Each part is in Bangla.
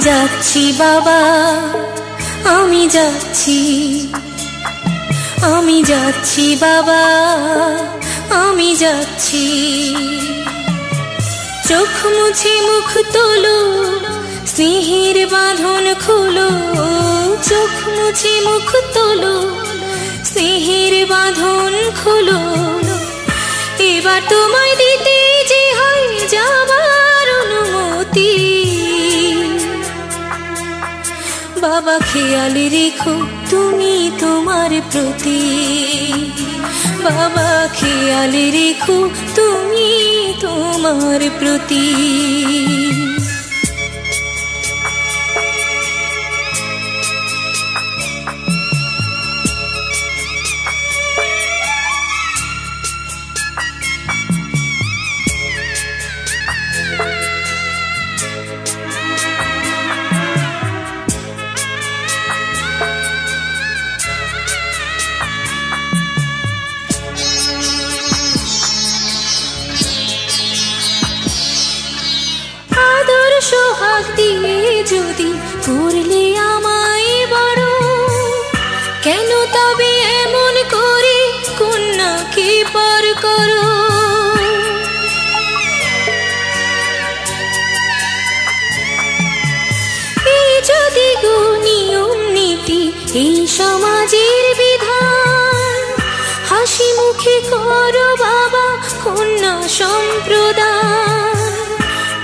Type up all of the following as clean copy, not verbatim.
যাচ্ছি বাবা, আমি যাচ্ছি, আমি যাচ্ছি বাবা, আমি যাচ্ছি। চোখ মুছে মুখ তোলো, স্নেহের বাঁধন খোলো। চোখ মুছে মুখ তোলো, স্নেহের বাঁধন খোলো। এবার তোমায় দিতে যে হয় যাবার অনুমতি। বাবা খেয়াল রেখো তুমি তোমার প্রতি, বাবা খেয়াল রেখো তুমি তোমার প্রতি। সোহাগ দিয়ে যদি করলে আমায় বড়, কেন তবে এমন করে কন্যাকে পর করো? এই যদি গো নিয়ম নীতি, এই সমাজের বিধান, হাসি মুখে করো বাবা কন্যা সম্প্রদান।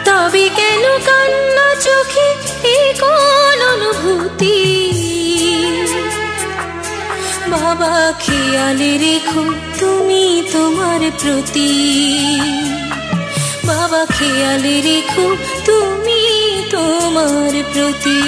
তবে কেন কান্না চোখে এ কোন অনুভূতি? বাবা খেয়াল রেখো তুমি তোমার প্রতি, বাবা খেয়াল রেখো তুমি তোমার প্রতি।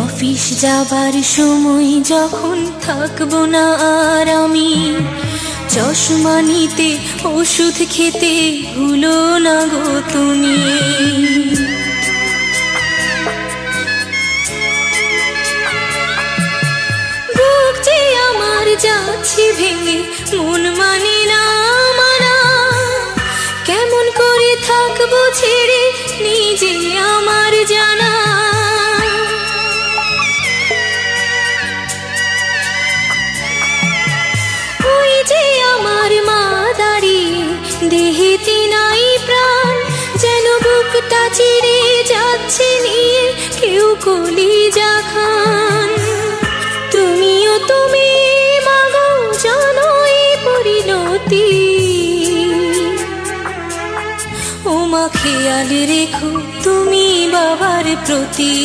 অফিস যাবার সময় যখন থাকবো না আর আমি, চশমা নিতে ওষুধ খেতে ভুলো না গো তুমি। বুক যে আমার যাচ্ছে ভেঙে, মন মানে না মানা। কেমন করে থাকবো ছেড়ে নিজে আমার জানা। আমার মা দাঁড়িয়ে দেহেতে নাই প্রাণ, যেন বুকটা চিরে যাচ্ছে নিয়ে কেউ কলিজা খান। তুমিও তুমি মাগো জানো এই পরিণতি। ও মা খেয়াল রেখো তুমি বাবার প্রতি,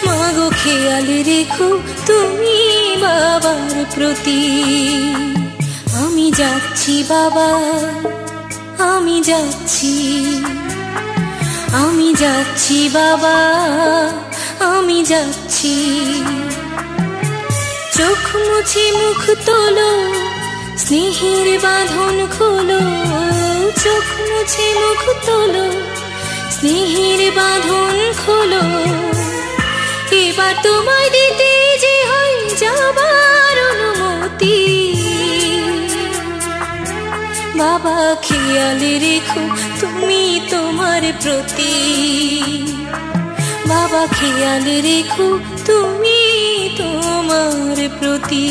মাগো খেয়াল রেখো তুমি বাবার প্রতি। আমি যাচ্ছি বাবা, আমি যাচ্ছি, আমি যাচ্ছি বাবা, আমি যাচ্ছি। চোখ মুছে মুখ তোলো, স্নেহের বাঁধন খোলো। চোখ মুছে মুখ তোলো, স্নেহের বাঁধন খোলো। এবার তোমায় দিতে যে হয় যাবার অনুমতি। বাবা খেয়াল রেখো তুমি তোমার প্রতি, বাবা খেয়াল রেখো তুমি তোমার প্রতি।